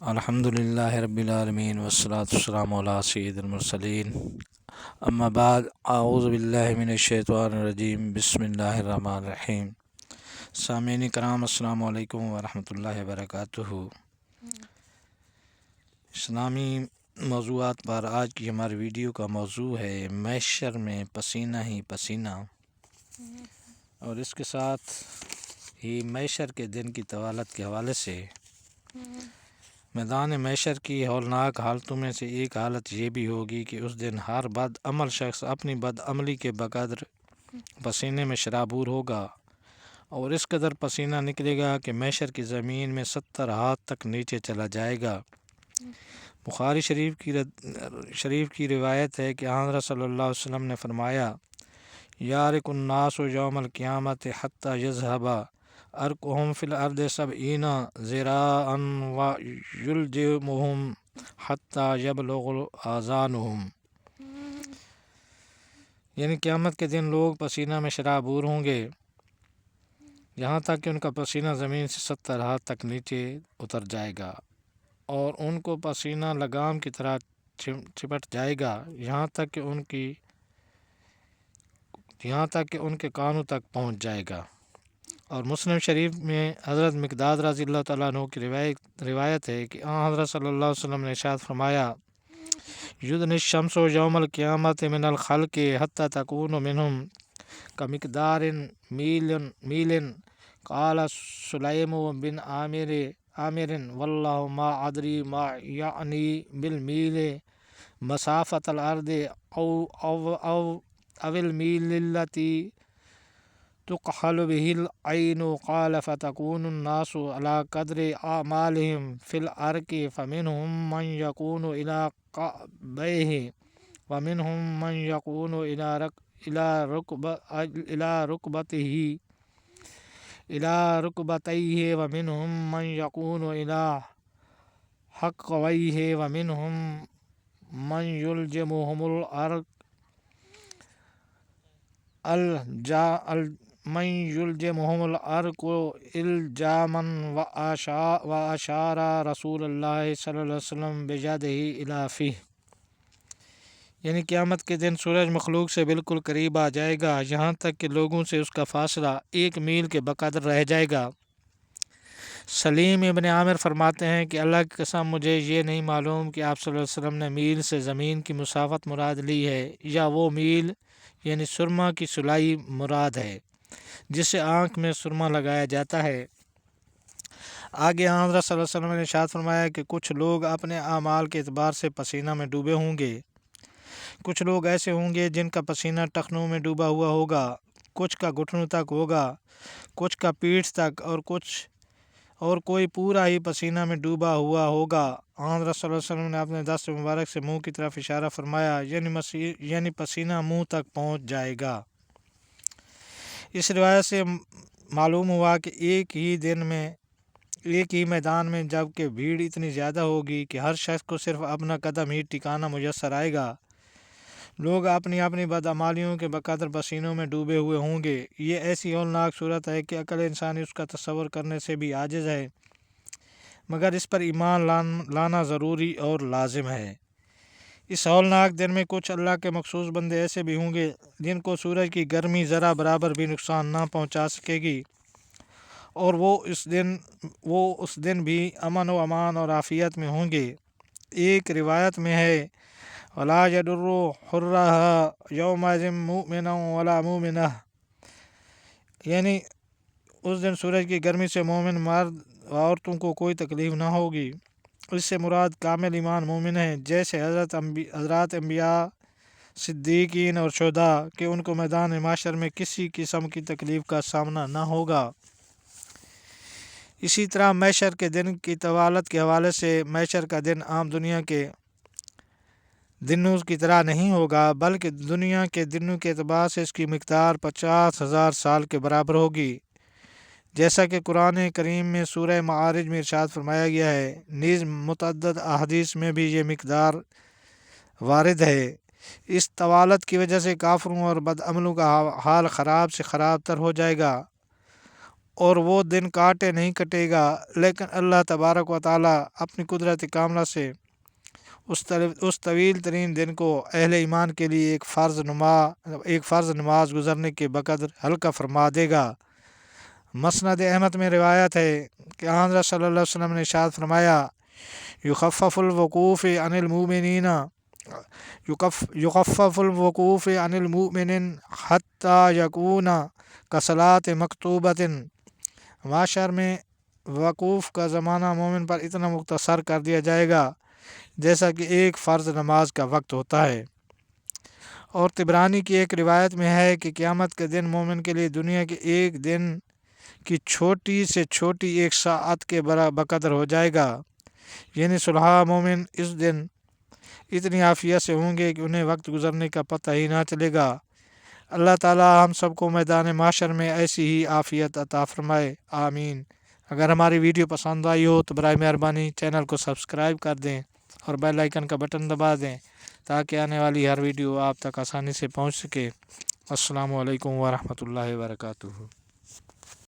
الحمد للہ رب العالمین والصلاة والسلام علی سید المرسلین اما بعد اعوذ باللہ من الشیطان الرجیم بسم اللہ الرحمن الرحیم۔ سامعین کرام السلام علیکم ورحمۃ اللہ وبرکاتہ۔ اسلامی موضوعات پر آج کی ہماری ویڈیو کا موضوع ہے محشر میں پسینہ ہی پسینہ، اور اس کے ساتھ ہی محشر کے دن کی طوالت کے حوالے سے میدان محشر کی ہولناک حالتوں میں سے ایک حالت یہ بھی ہوگی کہ اس دن ہر بد عمل شخص اپنی بد عملی کے بقدر پسینے میں شرابور ہوگا، اور اس قدر پسینہ نکلے گا کہ محشر کی زمین میں 70 ہاتھ تک نیچے چلا جائے گا۔ بخاری شریف کی روایت ہے کہ حضرت صلی اللہ علیہ وسلم نے فرمایا، یارک الناس یوم القیامت حتی یذهب ارقهم فی الارض 70 ذراعا ویلجمهم حتی یبلغ آذانهم، یعنی قیامت کے دن لوگ پسینہ میں شرابور ہوں گے یہاں تک کہ ان کا پسینہ زمین سے 70 ہاتھ تک نیچے اتر جائے گا، اور ان کو پسینہ لگام کی طرح چپٹ جائے گا یہاں تک کہ ان کے کانوں تک پہنچ جائے گا۔ اور مسلم شریف میں حضرت مقداد رضی اللہ تعالیٰ عنہ کی روایت ہے کہ حضرت صلی اللہ علیہ وسلم نے ارشاد فرمایا، یدنی الشمس یوم القیامت من الخلق حتی تکون منہم کمقدار میل قال سلیم بن عامر واللہ ما ادری ما یعنی بالمیل مسافت الارض او المیل التی تقحل به العین قال فتكون الناس على قدر اعمالهم في الارض فمنهم من يكون الى قعبيه ومنهم من يكون الى ركبتيه ومنهم من يكون الى حقويه ومنهم من يلجمهم الارض الجاما واشار رسول اللہ صلی اللہ علیہ وسلم بجدہ الی فیہ، یعنی قیامت کے دن سورج مخلوق سے بالکل قریب آ جائے گا یہاں تک کہ لوگوں سے اس کا فاصلہ 1 میل کے بقدر رہ جائے گا۔ سلیم ابن عامر فرماتے ہیں کہ اللہ کی قسم مجھے یہ نہیں معلوم کہ آپ صلی اللہ علیہ وسلم نے میل سے زمین کی مسافت مراد لی ہے یا وہ میل یعنی سرما کی سلائی مراد ہے جس سے آنکھ میں سرما لگایا جاتا ہے۔ آگے حضرت صلی اللہ علیہ وسلم نے ارشاد فرمایا کہ کچھ لوگ اپنے اعمال کے اعتبار سے پسینہ میں ڈوبے ہوں گے، کچھ لوگ ایسے ہوں گے جن کا پسینہ ٹخنوں میں ڈوبا ہوا ہوگا، کچھ کا گھٹنوں تک ہوگا، کچھ کا پیٹھ تک، اور کوئی پورا ہی پسینہ میں ڈوبا ہوا ہوگا۔ حضرت صلی اللہ علیہ وسلم نے اپنے دست مبارک سے منہ کی طرف اشارہ فرمایا، یعنی پسینہ منہ تک پہنچ جائے گا۔ اس روایت سے معلوم ہوا کہ ایک ہی میدان میں جب کہ بھیڑ اتنی زیادہ ہوگی کہ ہر شخص کو صرف اپنا قدم ہی ٹھکانا میسر آئے گا، لوگ اپنی اپنی بدعمالیوں کے بقدر پسینوں میں ڈوبے ہوئے ہوں گے۔ یہ ایسی ہولناک صورت ہے کہ عقل انسانی اس کا تصور کرنے سے بھی عاجز ہے، مگر اس پر ایمان لانا ضروری اور لازم ہے۔ اس ہولناک دن میں کچھ اللہ کے مخصوص بندے ایسے بھی ہوں گے جن کو سورج کی گرمی ذرا برابر بھی نقصان نہ پہنچا سکے گی، اور وہ اس دن بھی امن و امان اور عافیت میں ہوں گے۔ ایک روایت میں ہے، وَلَا يَضُرُّ حُرَّهَا يَوْمَئِذٍ مُؤْمِنًا وَلَا مُؤْمِنَةً، یعنی اس دن سورج کی گرمی سے مومن مرد و عورتوں کو کوئی تکلیف نہ ہوگی۔ اس سے مراد کامل ایمان مومن ہیں، جیسے حضرات انبیاء، صدیقین اور شہداء کہ ان کو میدان محشر میں کسی قسم کی تکلیف کا سامنا نہ ہوگا۔ اسی طرح محشر کے دن کی طوالت کے حوالے سے محشر کا دن عام دنیا کے دنوں کی طرح نہیں ہوگا، بلکہ دنیا کے دنوں کے اعتبار سے اس کی مقدار 50,000 سال کے برابر ہوگی، جیسا کہ قرآن کریم میں سورہ معارج میں ارشاد فرمایا گیا ہے۔ نیز متعدد احادیث میں بھی یہ مقدار وارد ہے۔ اس طوالت کی وجہ سے کافروں اور بدعملوں کا حال خراب سے خراب تر ہو جائے گا، اور وہ دن کاٹے نہیں کٹے گا، لیکن اللہ تبارک و تعالیٰ اپنی قدرت کاملہ سے اس طویل ترین دن کو اہل ایمان کے لیے ایک فرض نماز گزرنے کے بقدر ہلکا فرما دے گا۔ مسند احمد میں روایت ہے کہ حضرت صلی اللہ علیہ وسلم نے ارشاد فرمایا، یخفف الوقوف عن المؤمنین یخفف الوقوف عن المؤمنین حتی یکون کصلاۃ مکتوبۃ۔ معاشر میں وقوف کا زمانہ مومن پر اتنا مختصر کر دیا جائے گا جیسا کہ ایک فرض نماز کا وقت ہوتا ہے۔ اور طبرانی کی ایک روایت میں ہے کہ قیامت کے دن مومن کے لیے دنیا کے ایک دن کی چھوٹی سے چھوٹی ایک ساعت کے بقدر ہو جائے گا، یعنی صلحاء مومن اس دن اتنی عافیت سے ہوں گے کہ انہیں وقت گزرنے کا پتہ ہی نہ چلے گا۔ اللہ تعالیٰ ہم سب کو میدان معاشر میں ایسی ہی عافیت عطا فرمائے، آمین۔ اگر ہماری ویڈیو پسند آئی ہو تو برائے مہربانی چینل کو سبسکرائب کر دیں اور بیل آئیکن کا بٹن دبا دیں تاکہ آنے والی ہر ویڈیو آپ تک آسانی سے پہنچ سکے۔ السلام علیکم ورحمۃ اللہ وبرکاتہ۔